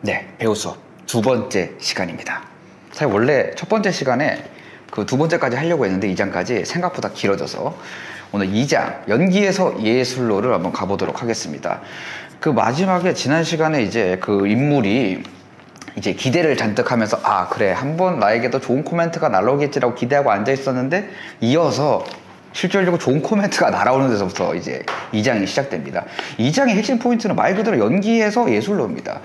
네, 배우 수업 두 번째 시간입니다. 사실 원래 첫 번째 시간에 그 두 번째까지 하려고 했는데 2장까지 생각보다 길어져서 오늘 2장 연기에서 예술로를 한번 가보도록 하겠습니다. 그 마지막에 지난 시간에 이제 그 인물이 이제 기대를 잔뜩 하면서 아 그래 한번 나에게도 좋은 코멘트가 날라오겠지라고 기대하고 앉아 있었는데 이어서 실질적으로 좋은 코멘트가 날아오는 데서부터 이제 2장이 시작됩니다. 2장의 핵심 포인트는 말 그대로 연기에서 예술로입니다.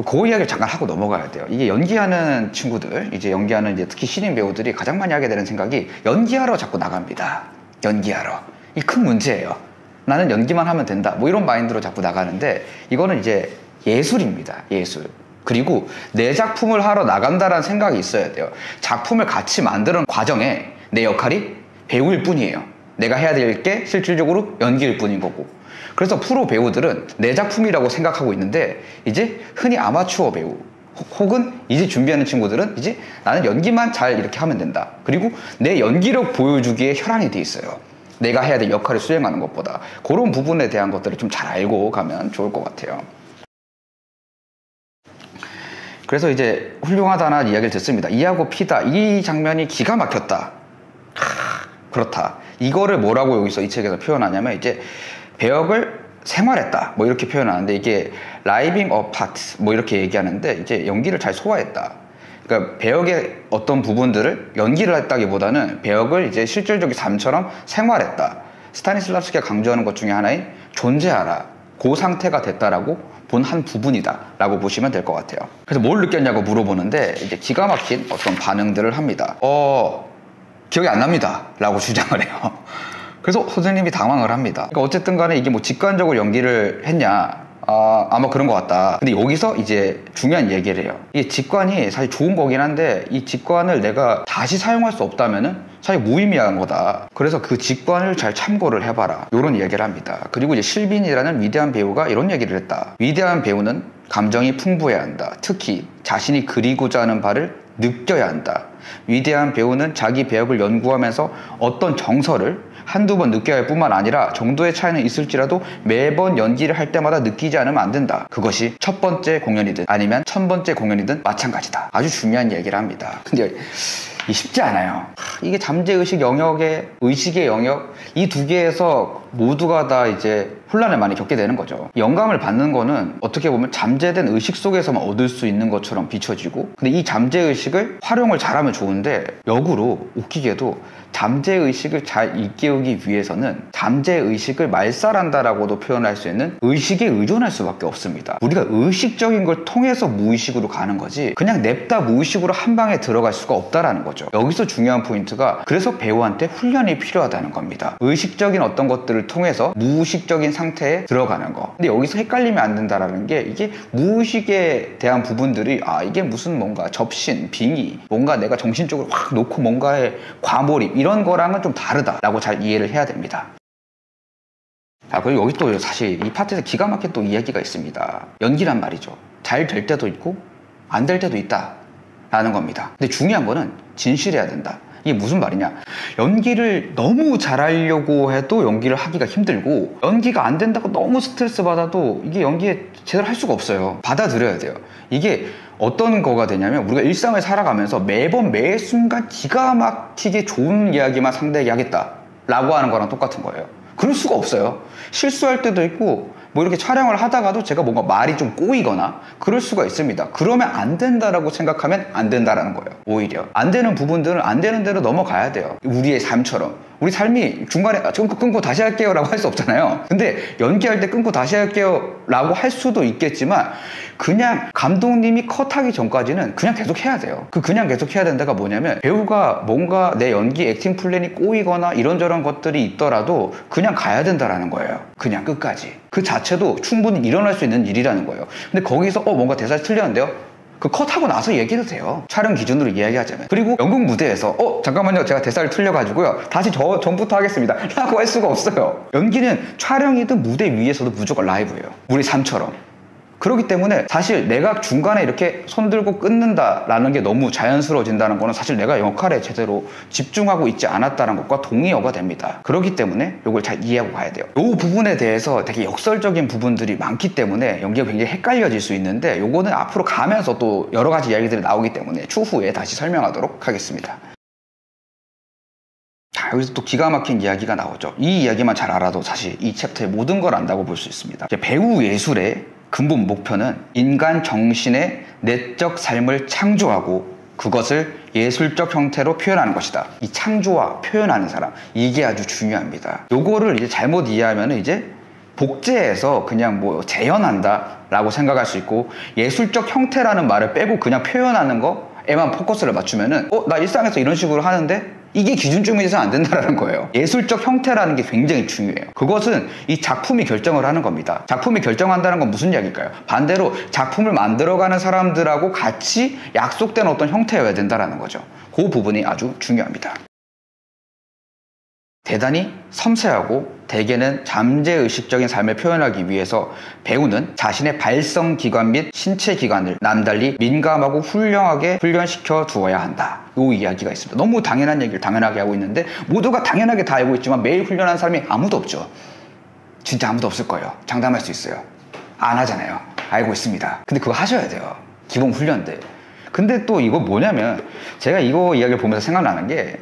그 이야기를 잠깐 하고 넘어가야 돼요. 이게 연기하는 친구들, 이제 연기하는 이제 특히 신인 배우들이 가장 많이 하게 되는 생각이 연기하러 자꾸 나갑니다. 연기하러. 이 큰 문제예요. 나는 연기만 하면 된다. 뭐 이런 마인드로 자꾸 나가는데 이거는 이제 예술입니다. 예술. 그리고 내 작품을 하러 나간다라는 생각이 있어야 돼요. 작품을 같이 만드는 과정에 내 역할이 배우일 뿐이에요. 내가 해야 될 게 실질적으로 연기일 뿐인 거고. 그래서 프로 배우들은 내 작품이라고 생각하고 있는데 이제 흔히 아마추어 배우 혹은 이제 준비하는 친구들은 이제 나는 연기만 잘 이렇게 하면 된다. 그리고 내 연기력 보여주기에 혈안이 돼 있어요. 내가 해야 될 역할을 수행하는 것보다. 그런 부분에 대한 것들을 좀 잘 알고 가면 좋을 것 같아요. 그래서 이제 훌륭하다는 이야기를 듣습니다. 이하고 피다. 이 장면이 기가 막혔다. 그렇다. 이거를 뭐라고 여기서 이 책에서 표현하냐면 이제 배역을 생활했다. 뭐 이렇게 표현하는데 이게 라이빙 어 파트 뭐 이렇게 얘기하는데 이제 연기를 잘 소화했다. 그러니까 배역의 어떤 부분들을 연기를 했다기보다는 배역을 이제 실질적인 삶처럼 생활했다. 스타니슬라스키가 강조하는 것 중에 하나인 존재하라. 그 상태가 됐다라고 본 한 부분이다 라고 보시면 될 것 같아요. 그래서 뭘 느꼈냐고 물어보는데 이제 기가 막힌 어떤 반응들을 합니다. 기억이 안 납니다 라고 주장을 해요. 그래서 선생님이 당황을 합니다. 그러니까 어쨌든 간에 이게 뭐 직관적으로 연기를 했냐, 아마 그런 것 같다. 근데 여기서 이제 중요한 얘기를 해요. 이게 직관이 사실 좋은 거긴 한데 이 직관을 내가 다시 사용할 수 없다면은 사실 무의미한 거다. 그래서 그 직관을 잘 참고를 해봐라. 이런 얘기를 합니다. 그리고 이제 실빈이라는 위대한 배우가 이런 얘기를 했다. 위대한 배우는 감정이 풍부해야 한다. 특히 자신이 그리고자 하는 바를 느껴야 한다. 위대한 배우는 자기 배역을 연구하면서 어떤 정서를 한두 번 느껴야 할 뿐만 아니라 정도의 차이는 있을지라도 매번 연기를 할 때마다 느끼지 않으면 안 된다. 그것이 첫 번째 공연이든 아니면 1000번째 공연이든 마찬가지다. 아주 중요한 얘기를 합니다. 근데 쉽지 않아요. 이게 잠재의식 영역의 의식의 영역 이 두 개에서 모두가 다 이제 혼란을 많이 겪게 되는 거죠. 영감을 받는 거는 어떻게 보면 잠재된 의식 속에서만 얻을 수 있는 것처럼 비춰지고 근데 이 잠재의식을 활용을 잘하면 좋은데 역으로 웃기게도 잠재의식을 잘 일깨우기 위해서는 잠재의식을 말살한다라고도 표현할 수 있는 의식에 의존할 수밖에 없습니다. 우리가 의식적인 걸 통해서 무의식으로 가는 거지 그냥 냅다 무의식으로 한 방에 들어갈 수가 없다라는 거죠. 여기서 중요한 포인트가 그래서 배우한테 훈련이 필요하다는 겁니다. 의식적인 어떤 것들을 통해서 무의식적인 상태에 들어가는 거. 근데 여기서 헷갈리면 안 된다라는 게 이게 무의식에 대한 부분들이 이게 무슨 뭔가 접신, 빙의, 뭔가 내가 정신적으로 확 놓고 뭔가에 과몰입 이런 거랑은 좀 다르다라고 잘 이해를 해야 됩니다. 그리고 여기 또 사실 이 파트에서 기가 막힌 또 이야기가 있습니다. 연기란 말이죠. 잘 될 때도 있고 안 될 때도 있다 라는 겁니다. 근데 중요한 거는 진실해야 된다. 이게 무슨 말이냐, 연기를 너무 잘하려고 해도 연기를 하기가 힘들고 연기가 안 된다고 너무 스트레스 받아도 이게 연기에 제대로 할 수가 없어요. 받아들여야 돼요. 이게 어떤 거가 되냐면 우리가 일상을 살아가면서 매번 매 순간 기가 막히게 좋은 이야기만 상대에게 하겠다 라고 하는 거랑 똑같은 거예요. 그럴 수가 없어요. 실수할 때도 있고 뭐 이렇게 촬영을 하다가도 제가 뭔가 말이 좀 꼬이거나 그럴 수가 있습니다. 그러면 안 된다라고 생각하면 안 된다라는 거예요. 오히려 안 되는 부분들은 안 되는 대로 넘어가야 돼요. 우리의 삶처럼. 우리 삶이 중간에 끊고 다시 할게요 라고 할 수 없잖아요. 근데 연기할 때 끊고 다시 할게요 라고 할 수도 있겠지만 그냥 감독님이 컷하기 전까지는 그냥 계속 해야 돼요. 그냥 계속 해야 되는 데가 뭐냐면 배우가 뭔가 내 연기 액팅 플랜이 꼬이거나 이런저런 것들이 있더라도 그냥 가야 된다라는 거예요. 그냥 끝까지. 그 자체도 충분히 일어날 수 있는 일이라는 거예요. 근데 거기서 뭔가 대사가 틀렸는데요? 그 컷하고 나서 얘기해도 돼요. 촬영 기준으로 이야기하자면. 그리고 연극 무대에서 잠깐만요 제가 대사를 틀려가지고요 다시 전부터 하겠습니다 라고 할 수가 없어요. 연기는 촬영이든 무대 위에서도 무조건 라이브예요. 우리 삶처럼. 그렇기 때문에 사실 내가 중간에 이렇게 손들고 끊는다라는 게 너무 자연스러워진다는 거는 사실 내가 역할에 제대로 집중하고 있지 않았다는 것과 동의어가 됩니다. 그렇기 때문에 이걸 잘 이해하고 가야 돼요. 이 부분에 대해서 되게 역설적인 부분들이 많기 때문에 연기가 굉장히 헷갈려질 수 있는데 요거는 앞으로 가면서 또 여러 가지 이야기들이 나오기 때문에 추후에 다시 설명하도록 하겠습니다. 자, 여기서 또 기가 막힌 이야기가 나오죠. 이 이야기만 잘 알아도 사실 이 챕터의 모든 걸 안다고 볼 수 있습니다. 배우 예술의 근본 목표는 인간 정신의 내적 삶을 창조하고 그것을 예술적 형태로 표현하는 것이다. 이 창조와 표현하는 사람, 이게 아주 중요합니다. 요거를 이제 잘못 이해하면 이제 복제해서 그냥 뭐 재현한다 라고 생각할 수 있고, 예술적 형태라는 말을 빼고 그냥 표현하는 거에만 포커스를 맞추면은 나 일상에서 이런 식으로 하는데 이게 기준점이 돼서 안 된다는 거예요. 예술적 형태라는 게 굉장히 중요해요. 그것은 이 작품이 결정을 하는 겁니다. 작품이 결정한다는 건 무슨 이야기일까요? 반대로 작품을 만들어가는 사람들하고 같이 약속된 어떤 형태여야 된다는 거죠. 그 부분이 아주 중요합니다. 대단히 섬세하고 대개는 잠재의식적인 삶을 표현하기 위해서 배우는 자신의 발성기관 및 신체기관을 남달리 민감하고 훌륭하게 훈련시켜 두어야 한다. 이 이야기가 있습니다. 너무 당연한 얘기를 당연하게 하고 있는데 모두가 당연하게 다 알고 있지만 매일 훈련하는 사람이 아무도 없죠. 진짜 아무도 없을 거예요. 장담할 수 있어요. 안 하잖아요. 알고 있습니다. 근데 그거 하셔야 돼요. 기본 훈련들. 근데 또 이거 뭐냐면 제가 이거 이야기를 보면서 생각나는 게,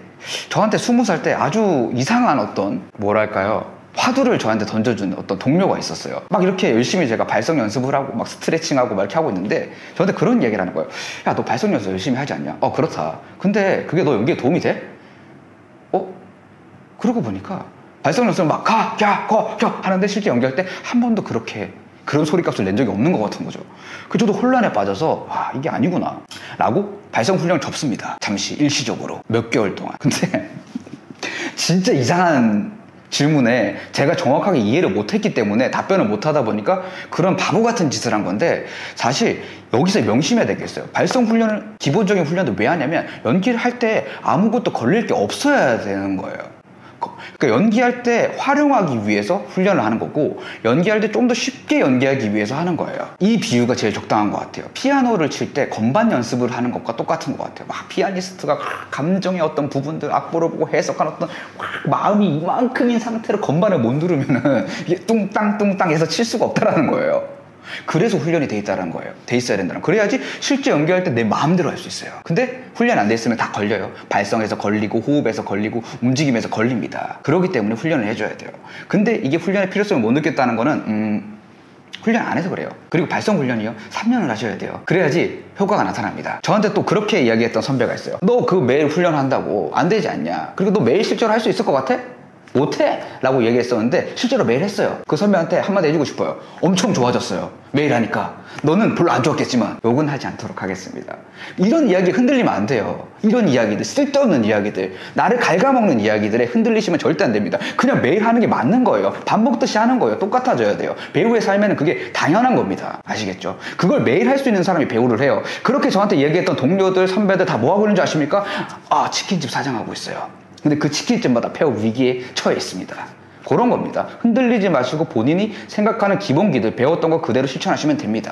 저한테 20살 때 아주 이상한 어떤 뭐랄까요, 화두를 저한테 던져준 어떤 동료가 있었어요. 막 이렇게 열심히 제가 발성 연습을 하고 막 스트레칭하고 막 이렇게 하고 있는데 저한테 그런 얘기를 하는 거예요. 야, 너 발성 연습 열심히 하지 않냐? 그렇다. 근데 그게 너 연기에 도움이 돼? 그러고 보니까 발성 연습을 막 가, 야, 거, 야 하는데 실제 연기할 때 한 번도 그런 소리값을 낸 적이 없는 것 같은 거죠. 저도 혼란에 빠져서 이게 아니구나 라고 발성 훈련을 접습니다. 잠시 일시적으로 몇 개월 동안. 근데 진짜 이상한 질문에 제가 정확하게 이해를 못했기 때문에 답변을 못하다 보니까 그런 바보 같은 짓을 한 건데, 사실 여기서 명심해야 되겠어요. 발성 훈련을, 기본적인 훈련도 왜 하냐면 연기를 할 때 아무것도 걸릴 게 없어야 되는 거예요. 그러니까 연기할 때 활용하기 위해서 훈련을 하는 거고, 연기할 때 좀 더 쉽게 연기하기 위해서 하는 거예요. 이 비유가 제일 적당한 것 같아요. 피아노를 칠 때 건반 연습을 하는 것과 똑같은 것 같아요. 막 피아니스트가 감정의 어떤 부분들 악보를 보고 해석한 어떤 마음이 이만큼인 상태로 건반을 못 누르면은 이게 뚱땅 해서 칠 수가 없다라는 거예요. 그래서 훈련이 돼 있다는 거예요. 돼 있어야 된다는 거예요. 그래야지 실제 연기할 때 내 마음대로 할 수 있어요. 근데 훈련 안 돼 있으면 다 걸려요. 발성에서 걸리고 호흡에서 걸리고 움직임에서 걸립니다. 그렇기 때문에 훈련을 해줘야 돼요. 근데 이게 훈련의 필요성을 못 느꼈다는 거는 훈련 안 해서 그래요. 그리고 발성 훈련이요, 3년을 하셔야 돼요. 그래야지 효과가 나타납니다. 저한테 또 그렇게 이야기했던 선배가 있어요. 너 그 매일 훈련한다고 안 되지 않냐? 그리고 너 매일 실제로 할 수 있을 것 같아? 못해? 라고 얘기했었는데 실제로 매일 했어요. 그 선배한테 한마디 해주고 싶어요. 엄청 좋아졌어요. 매일 하니까. 너는 별로 안 좋았겠지만 욕은 하지 않도록 하겠습니다. 이런 이야기 흔들리면 안 돼요. 이런 이야기들, 쓸데없는 이야기들, 나를 갉아먹는 이야기들에 흔들리시면 절대 안 됩니다. 그냥 매일 하는 게 맞는 거예요. 밥 먹듯이 하는 거예요. 똑같아져야 돼요. 배우의 삶에는 그게 당연한 겁니다. 아시겠죠? 그걸 매일 할 수 있는 사람이 배우를 해요. 그렇게 저한테 얘기했던 동료들, 선배들 다 뭐 하고 있는지 아십니까? 치킨집 사장하고 있어요. 근데 그 치킨집마다 폐업 위기에 처해 있습니다. 그런 겁니다. 흔들리지 마시고 본인이 생각하는 기본기들, 배웠던 거 그대로 실천하시면 됩니다.